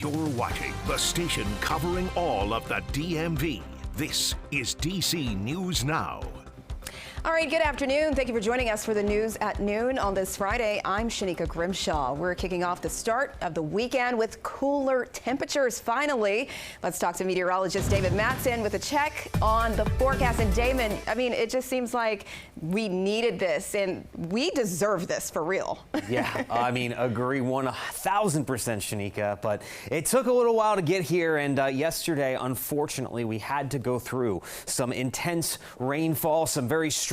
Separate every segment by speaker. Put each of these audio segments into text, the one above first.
Speaker 1: You're watching the station covering all of the DMV. This is DC News Now.
Speaker 2: All right, good afternoon. Thank you for joining us for the news at noon on this Friday. I'm Shanika Grimshaw. We're kicking off the start of the weekend with cooler temperatures finally. Let's talk to meteorologist David Matson with a check on the forecast. And Damon, I mean, it just seems like we needed this and we deserve this for real.
Speaker 3: Yeah, I mean, agree 1,000%, Shanika, but it took a little while to get here. And yesterday, unfortunately, we had to go through some intense rainfall, some very strong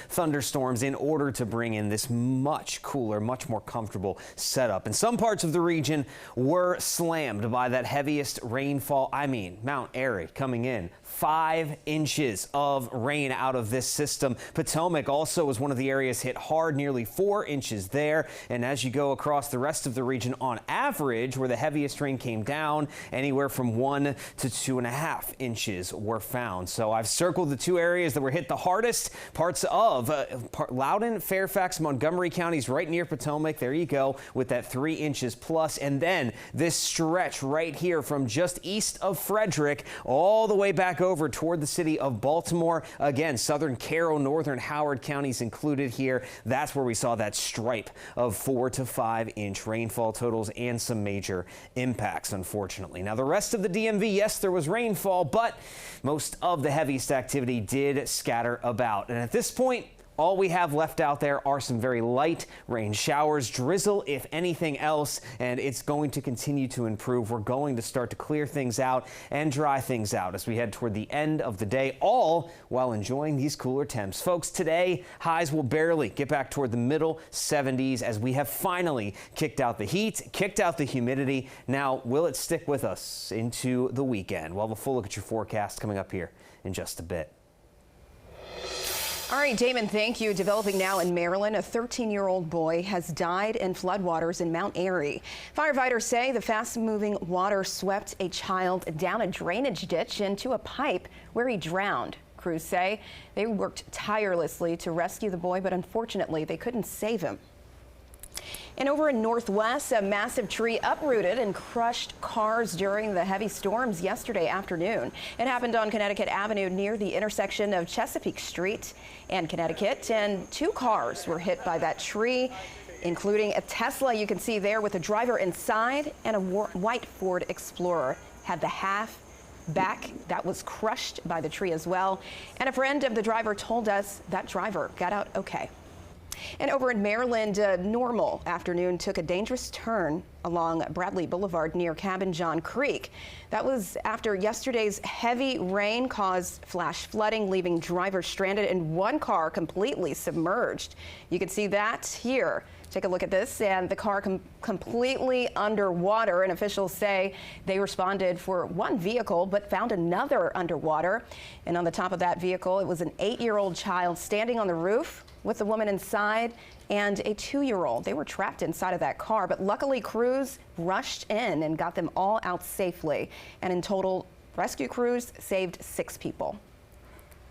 Speaker 3: thunderstorms in order to bring in this much cooler, much more comfortable setup. And some parts of the region were slammed by that heaviest rainfall. I mean, Mount Airy coming in 5 inches of rain out of this system. Potomac also was one of the areas hit hard, nearly 4 inches there. And as you go across the rest of the region, on average, where the heaviest rain came down, anywhere from 1 to 2.5 inches were found. So I've circled the 2 areas that were hit the hardest. Parts of Loudoun, Fairfax, Montgomery counties right near Potomac. There you go with that 3 inches plus. And then this stretch right here from just east of Frederick all the way back over toward the city of Baltimore. Again, southern Carroll, northern Howard counties included here. That's where we saw that stripe of 4 to 5 inch rainfall totals and some major impacts, unfortunately. Now, the rest of the DMV, yes, there was rainfall, but most of the heaviest activity did scatter about. And at this point, all we have left out there are some very light rain showers, drizzle, if anything else, and it's going to continue to improve. We're going to start to clear things out and dry things out as we head toward the end of the day, all while enjoying these cooler temps. Folks, today, highs will barely get back toward the middle 70s as we have finally kicked out the heat, kicked out the humidity. Now, will it stick with us into the weekend? We'll have a full look at your forecast coming up here in just a bit.
Speaker 2: All right, Damon, thank you. Developing now in Maryland, a 13-year-old boy has died in floodwaters in Mount Airy. Firefighters say the fast-moving water swept a child down a drainage ditch into a pipe where he drowned. Crews say they worked tirelessly to rescue the boy, but unfortunately, they couldn't save him. And over in Northwest, a massive tree uprooted and crushed cars during the heavy storms yesterday afternoon. It happened on Connecticut Avenue near the intersection of Chesapeake Street and Connecticut, and 2 cars were hit by that tree, including a Tesla you can see there with a driver inside, and a white Ford Explorer had the half back that was crushed by the tree as well. And a friend of the driver told us that driver got out okay. And over in Maryland, a normal afternoon took a dangerous turn along Bradley Boulevard near Cabin John Creek. That was after yesterday's heavy rain caused flash flooding, leaving drivers stranded and 1 car completely submerged. You can see that here. Take a look at this, and the car completely underwater, and officials say they responded for 1 vehicle but found another underwater. And on the top of that vehicle, it was an 8-year-old child standing on the roof with a woman inside and a 2-year-old. They were trapped inside of that car, but luckily crews rushed in and got them all out safely. And in total, rescue crews saved 6 people.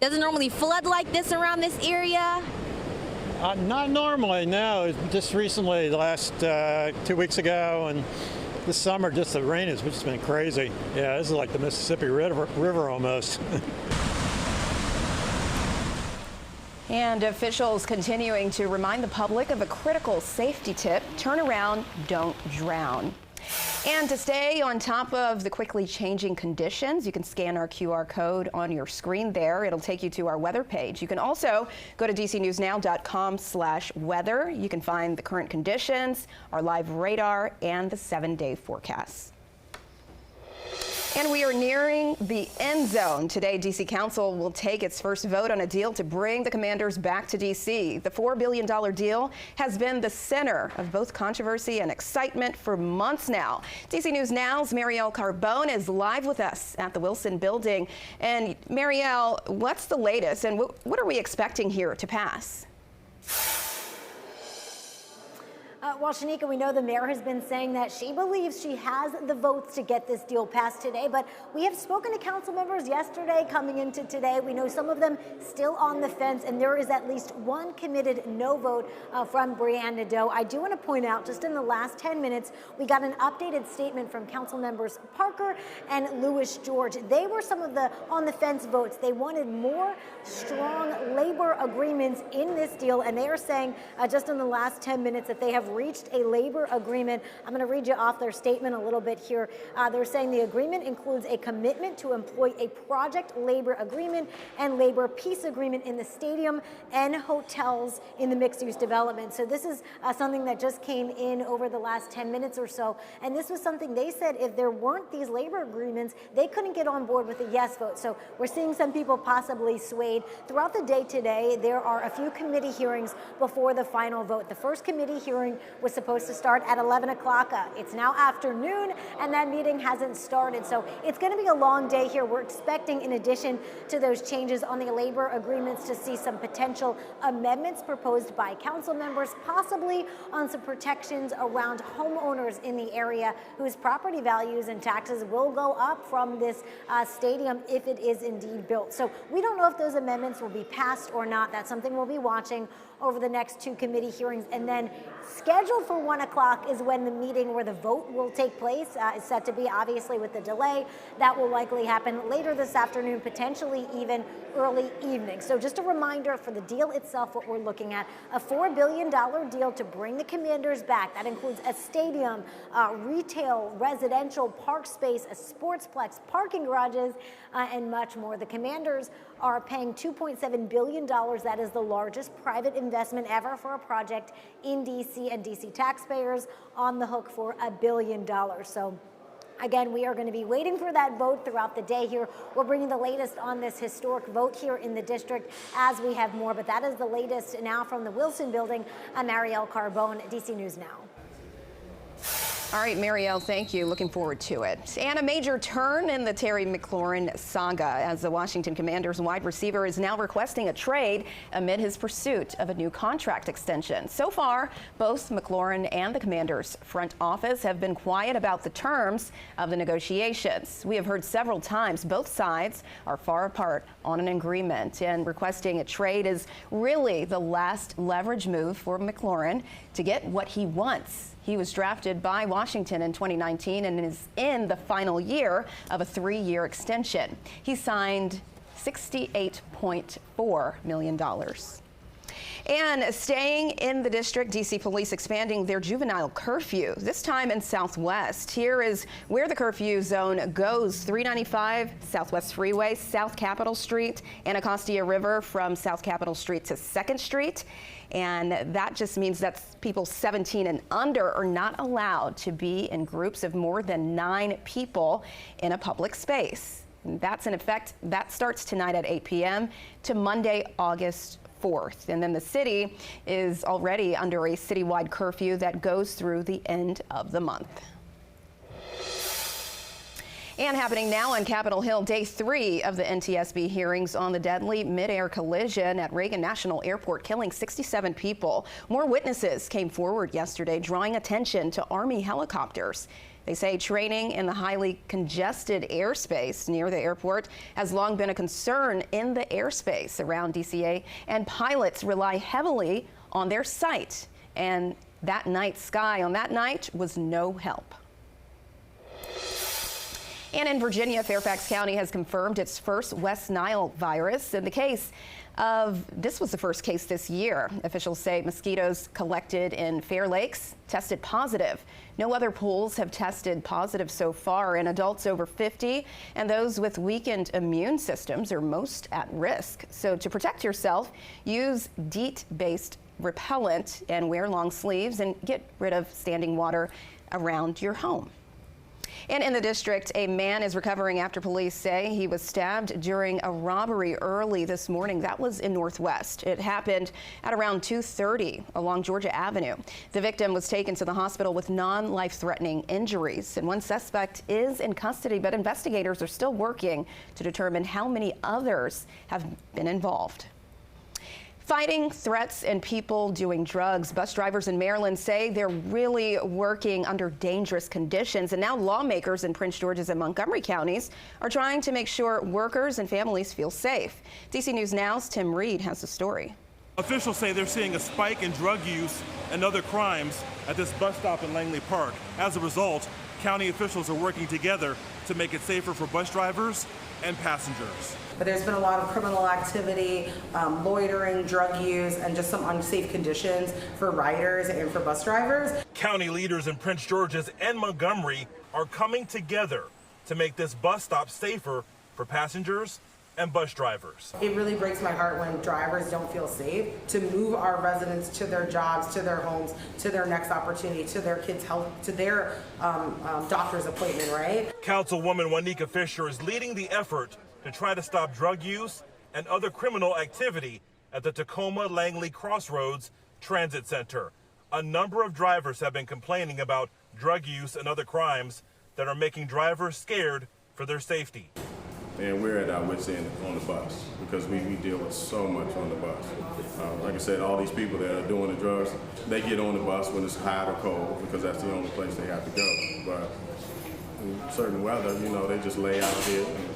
Speaker 4: Doesn't normally flood like this around this area?
Speaker 5: Not normally, no. It's just recently, the last 2 weeks ago, and this summer, just the rain has just been crazy. Yeah, this is like the Mississippi River almost.
Speaker 2: And officials continuing to remind the public of a critical safety tip: turn around, don't drown. And to stay on top of the quickly changing conditions, you can scan our QR code on your screen there. It'll take you to our weather page. You can also go to dcnewsnow.com/weather. You can find the current conditions, our live radar, and the 7-day forecast. And we are nearing the end zone. Today, D.C. Council will take its first vote on a deal to bring the Commanders back to D.C. The $4 billion deal has been the center of both controversy and excitement for months now. D.C. News Now's Marielle Carbone is live with us at the Wilson Building. And Marielle, what's the latest, and what are we expecting here to pass?
Speaker 6: Well, Shanika, we know the mayor has been saying that she believes she has the votes to get this deal passed today, but we have spoken to council members yesterday coming into today. We know some of them still on the fence, and there is at least one committed no vote from Brianne Nadeau. I do want to point out, just in the last 10 minutes, we got an updated statement from council members Parker and Louis George. They were some of the on the fence votes. They wanted more strong labor agreements in this deal, and they are saying just in the last 10 minutes that they have reached a labor agreement. I'm going to read you off their statement a little bit here. They're saying the agreement includes a commitment to employ a project labor agreement and labor peace agreement in the stadium and hotels in the mixed-use development. So this is something that just came in over the last 10 minutes or so. And this was something they said if there weren't these labor agreements, they couldn't get on board with a yes vote. So we're seeing some people possibly swayed. Throughout the day today, there are a few committee hearings before the final vote. The first committee hearing was supposed to start at 11 o'clock. It's now afternoon, and that meeting hasn't started. So it's going to be a long day here. We're expecting, in addition to those changes on the labor agreements, to see some potential amendments proposed by council members, possibly on some protections around homeowners in the area whose property values and taxes will go up from this stadium if it is indeed built. So we don't know if those amendments will be passed or not. That's something we'll be watching over the next two committee hearings. And then scheduled for 1 o'clock is when the meeting where the vote will take place. Is set to be, obviously, with the delay. That will likely happen later this afternoon, potentially even early evening. So just a reminder for the deal itself, what we're looking at, a $4 billion deal to bring the Commanders back. That includes a stadium, retail, residential, park space, a sportsplex, parking garages, and much more. The Commanders are paying $2.7 billion. That is the largest private investment ever for a project in D.C., and D.C. taxpayers on the hook for $1 billion. So again, we are going to be waiting for that vote throughout the day here. We'll bring you the latest on this historic vote here in the district as we have more. But that is the latest now from the Wilson Building. I'm Marielle Carbone, DC News Now.
Speaker 2: All right, Marielle, thank you. Looking forward to it. And a major turn in the Terry McLaurin saga as the Washington Commanders wide receiver is now requesting a trade amid his pursuit of a new contract extension. So far, both McLaurin and the Commanders front office have been quiet about the terms of the negotiations. We have heard several times both sides are far apart on an agreement, and requesting a trade is really the last leverage move for McLaurin to get what he wants. He was drafted by Washington in 2019 and is in the final year of a 3-year extension. He signed $68.4 million. And staying in the district, D.C. police expanding their juvenile curfew, this time in Southwest. Here is where the curfew zone goes: 395 Southwest Freeway, South Capitol Street, Anacostia River from South Capitol Street to 2nd Street. And that just means that people 17 and under are not allowed to be in groups of more than 9 people in a public space. And that's in effect. That starts tonight at 8 p.m. to Monday, August 4th. And then the city is already under a citywide curfew that goes through the end of the month. And happening now on Capitol Hill, day 3 of the NTSB hearings on the deadly mid-air collision at Reagan National Airport, killing 67 people. More witnesses came forward yesterday, drawing attention to Army helicopters. They say training in the highly congested airspace near the airport has long been a concern in the airspace around DCA, and pilots rely heavily on their sight. And that night sky on that night was no help. And in Virginia, Fairfax County has confirmed its first West Nile virus. In the case of, this was the first case this year. Officials say mosquitoes collected in Fair Lakes tested positive. No other pools have tested positive so far, and adults over 50 and those with weakened immune systems are most at risk. So to protect yourself, use DEET-based repellent and wear long sleeves and get rid of standing water around your home. And in the district, a man is recovering after police say he was stabbed during a robbery early this morning. That was in Northwest. It happened at around 2:30 along Georgia Avenue. The victim was taken to the hospital with non-life-threatening injuries, and one suspect is in custody, but investigators are still working to determine how many others have been involved. Fighting threats and people doing drugs. Bus drivers in Maryland say they're really working under dangerous conditions. And now lawmakers in Prince George's and Montgomery counties are trying to make sure workers and families feel safe. DC News Now's Tim Reed has the story.
Speaker 7: Officials say they're seeing a spike in drug use and other crimes at this bus stop in Langley Park. As a result, county officials are working together to make it safer for bus drivers and passengers.
Speaker 8: But there's been a lot of criminal activity, loitering, drug use, and just some unsafe conditions for riders and for bus drivers.
Speaker 7: County leaders in Prince George's and Montgomery are coming together to make this bus stop safer for passengers and bus drivers.
Speaker 8: It really breaks my heart when drivers don't feel safe to move our residents to their jobs, to their homes, to their next opportunity, to their kids' health, to their doctor's appointment, right?
Speaker 7: Councilwoman Juanica Fisher is leading the effort to try to stop drug use and other criminal activity at the Tacoma-Langley Crossroads Transit Center. A number of drivers have been complaining about drug use and other crimes that are making drivers scared for their safety.
Speaker 9: And we're at our wits' end on the bus because we deal with so much on the bus. Like I said, all these people that are doing the drugs, they get on the bus when it's hot or cold because that's the only place they have to go. But in certain weather, you know, they just lay out here and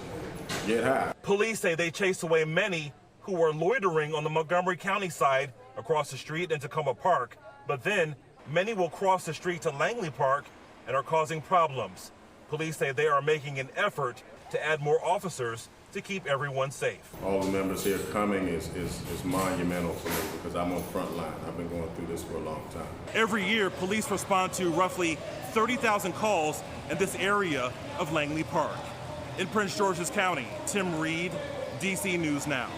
Speaker 9: get high.
Speaker 7: Police say they chase away many who are loitering on the Montgomery County side across the street in Tacoma Park. But then many will cross the street to Langley Park and are causing problems. Police say they are making an effort to add more officers to keep everyone safe.
Speaker 9: All the members here coming is monumental for me because I'm on front line. I've been going through this for a long time.
Speaker 7: Every year, police respond to roughly 30,000 calls in this area of Langley Park. In Prince George's County, Tim Reed, DC News Now.